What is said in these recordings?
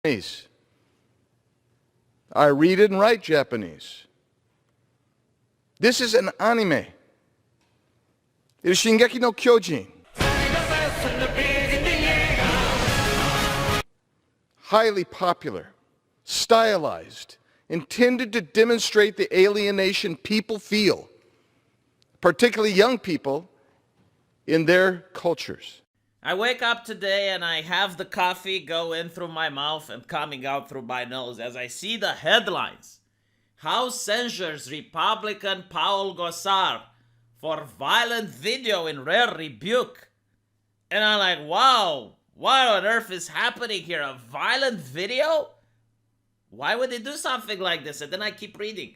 Japanese. I read and write Japanese. This is an anime. It is Shingeki no Kyojin. Highly popular, stylized, intended to demonstrate the alienation people feel, particularly young people, in their cultures. I wake up today and I have the coffee go in through my mouth and coming out through my nose as I see the headlines. House censures Republican Paul Gosar for violent video in rare rebuke. And I'm like, wow, what on earth is happening here? A violent video? Why would they do something like this? And then I keep reading.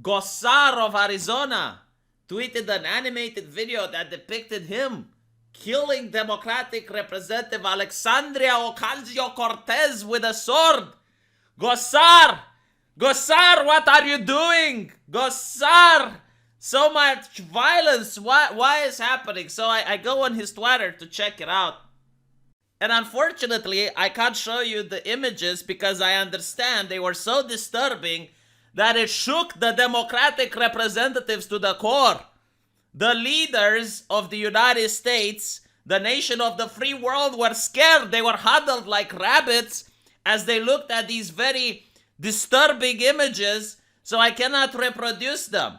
Gosar of Arizona tweeted an animated video that depicted him killing Democratic Representative Alexandria Ocasio-Cortez with a sword. Gosar! Gosar, what are you doing? Gosar! So much violence. Why is happening? So I go on his Twitter to check it out. And unfortunately, I can't show you the images because I understand they were so disturbing that it shook the Democratic representatives to the core. The leaders of the United States, the nation of the free world, were scared. They were huddled like rabbits as they looked at these very disturbing images, so I cannot reproduce them.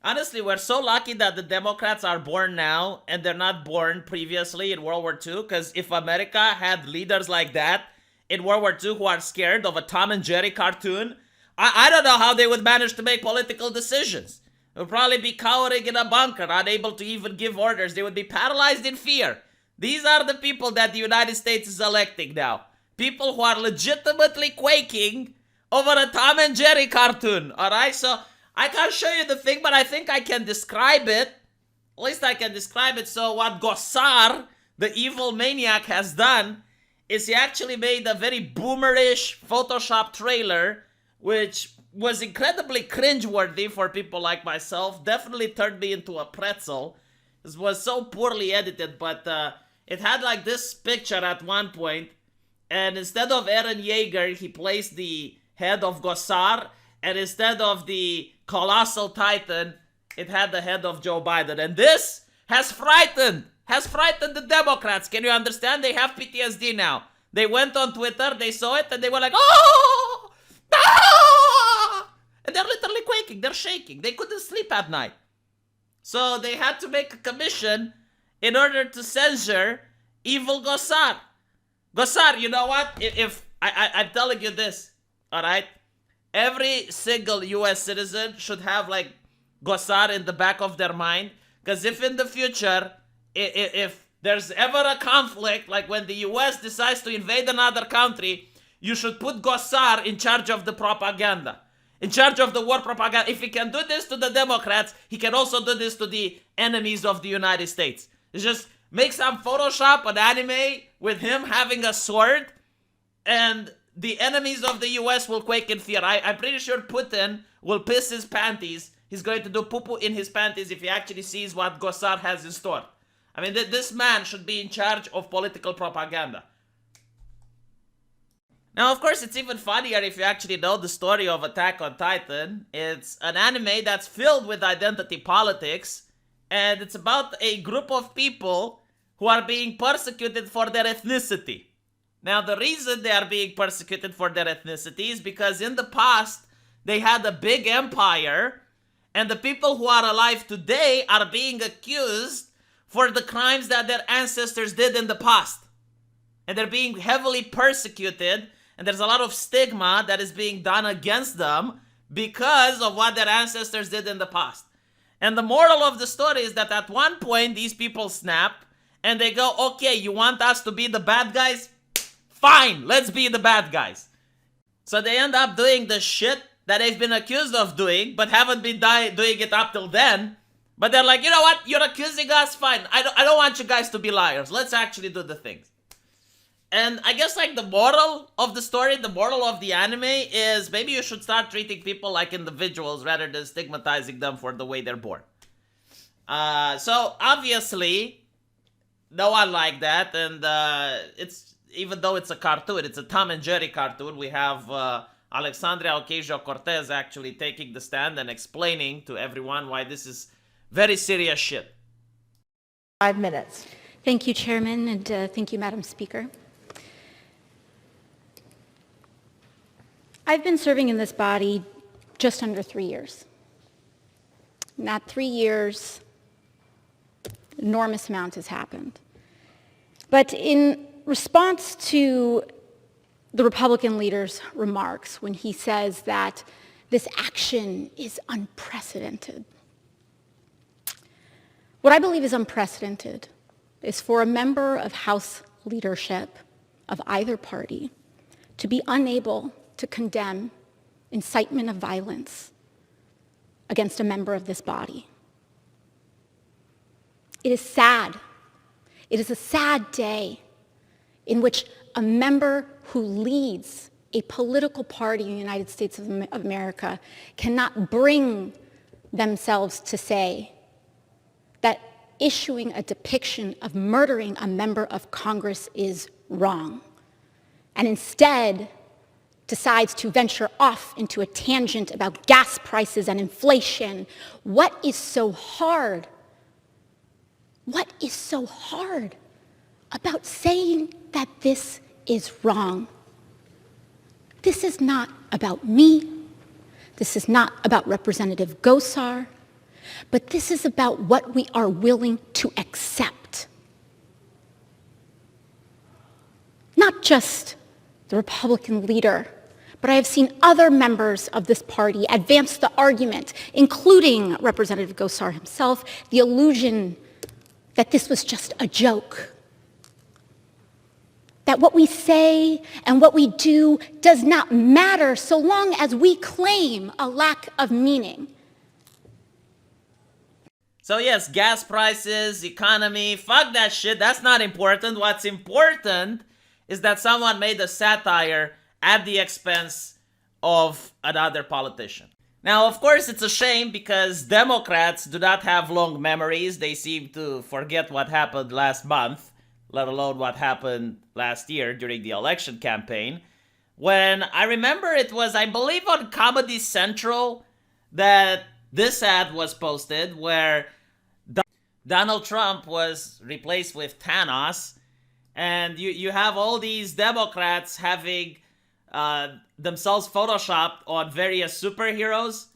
Honestly, we're so lucky that the Democrats are born now and they're not born previously in World War II, because if America had leaders like that in World War II who are scared of a Tom and Jerry cartoon, I don't know how they would manage to make political decisions. They would probably be cowering in a bunker, unable to even give orders. They would be paralyzed in fear. These are the people that the United States is electing now. People who are legitimately quaking over a Tom and Jerry cartoon, alright? So, I can't show you the thing, but I think I can describe it. At least I can describe it. So what Gosar, the evil maniac, has done is he actually made a very boomerish Photoshop trailer, which was incredibly cringeworthy for people like myself. Definitely turned me into a pretzel. This was so poorly edited, but it had like this picture at one point, and instead of Eren Yeager, he placed the head of Gosar, and instead of the colossal titan, it had the head of Joe Biden. And this has frightened the Democrats. Can you understand? They have PTSD now. They went on Twitter, they saw it, and they were like, oh! Ah! And they're literally quaking, they're shaking. They couldn't sleep at night. So they had to make a commission in order to censure evil Gosar. Gosar, you know what? If I'm telling you this, alright? Every single US citizen should have like Gosar in the back of their mind. Because if in the future, if there's ever a conflict, like when the US decides to invade another country, you should put Gosar in charge of the propaganda. In charge of the war propaganda. If he can do this to the Democrats, he can also do this to the enemies of the United States. It's just make some Photoshop, an anime with him having a sword, and the enemies of the US will quake in fear. I'm pretty sure Putin will piss his panties. He's going to do poo-poo in his panties if he actually sees what Gosar has in store. I mean, this man should be in charge of political propaganda. Now, of course, it's even funnier if you actually know the story of Attack on Titan. It's an anime that's filled with identity politics, and it's about a group of people who are being persecuted for their ethnicity. Now, the reason they are being persecuted for their ethnicity is because in the past, they had a big empire, and the people who are alive today are being accused for the crimes that their ancestors did in the past. And they're being heavily persecuted, and there's a lot of stigma that is being done against them because of what their ancestors did in the past. And the moral of the story is that at one point, these people snap, and they go, okay, you want us to be the bad guys? Fine, let's be the bad guys. So they end up doing the shit that they've been accused of doing, but haven't been doing it up till then. But they're like, you know what? You're accusing us? Fine. I don't want you guys to be liars. Let's actually do the things. And I guess like the moral of the story, the moral of the anime is maybe you should start treating people like individuals rather than stigmatizing them for the way they're born. So obviously, no one liked that, and even though it's a cartoon, it's a Tom and Jerry cartoon. We have Alexandria Ocasio-Cortez actually taking the stand and explaining to everyone why this is very serious shit. 5 minutes. Thank you, Chairman, and thank you, Madam Speaker. I've been serving in this body just under 3 years. In that 3 years, enormous amount has happened. But in response to the Republican leader's remarks when he says that this action is unprecedented, what I believe is unprecedented is for a member of House leadership of either party to be unable to condemn incitement of violence against a member of this body. It is sad. It is a sad day in which a member who leads a political party in the United States of America cannot bring themselves to say that issuing a depiction of murdering a member of Congress is wrong, and instead decides to venture off into a tangent about gas prices and inflation. What is so hard? What is so hard about saying that this is wrong? This is not about me. This is not about Representative Gosar, but this is about what we are willing to accept. Not just the Republican leader, but I have seen other members of this party advance the argument, including Representative Gosar himself, the illusion that this was just a joke. That what we say and what we do does not matter so long as we claim a lack of meaning. So yes, gas prices, economy, fuck that shit. That's not important. What's important is that someone made a satire at the expense of another politician. Now, of course, it's a shame because Democrats do not have long memories. They seem to forget what happened last month, let alone what happened last year during the election campaign. When I remember it was, I believe, on Comedy Central that this ad was posted where Donald Trump was replaced with Thanos, and you have all these Democrats having themselves photoshopped on various superheroes,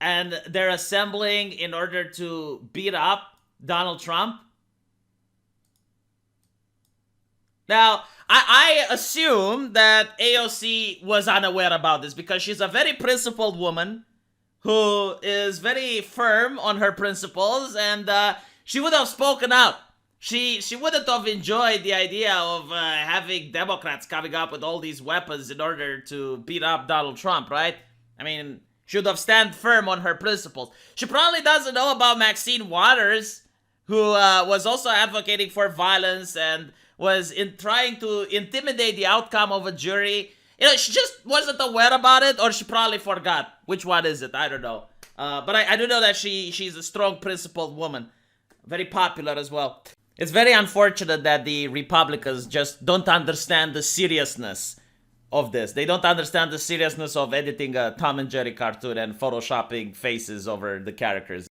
and they're assembling in order to beat up Donald Trump. Now, I assume that AOC was unaware about this because she's a very principled woman who is very firm on her principles, and she would have spoken out. She wouldn't have enjoyed the idea of having Democrats coming up with all these weapons in order to beat up Donald Trump, right? I mean, she would have stand firm on her principles. She probably doesn't know about Maxine Waters, who was also advocating for violence and was trying to intimidate the outcome of a jury. You know, she just wasn't aware about it, or she probably forgot. Which one is it? I don't know. But I do know that she's a strong, principled woman. Very popular as well. It's very unfortunate that the Republicans just don't understand the seriousness of this. They don't understand the seriousness of editing a Tom and Jerry cartoon and photoshopping faces over the characters.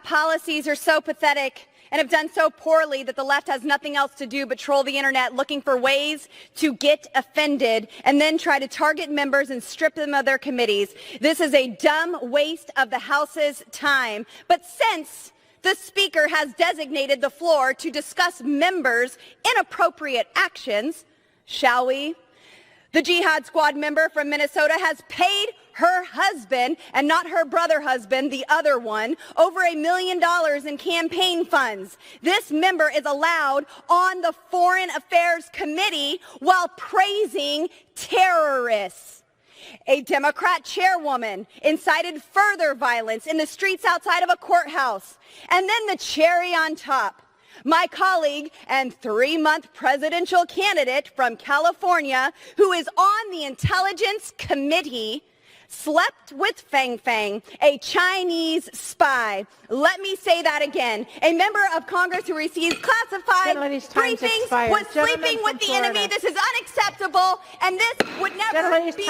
Policies are so pathetic and have done so poorly that the left has nothing else to do but troll the internet looking for ways to get offended and then try to target members and strip them of their committees. This is a dumb waste of the House's time. But since the Speaker has designated the floor to discuss members' inappropriate actions, shall we? The Jihad Squad member from Minnesota has paid her husband, and not her brother husband, the other one, over $1 million in campaign funds. This member is allowed on the Foreign Affairs Committee while praising terrorists. A Democrat chairwoman incited further violence in the streets outside of a courthouse. And then the cherry on top, my colleague and 3-month presidential candidate from California, who is on the Intelligence Committee, slept with Fang Fang, a Chinese spy. Let me say that again. A member of Congress who receives classified briefings was sleeping with the enemy. This is unacceptable, and this would never be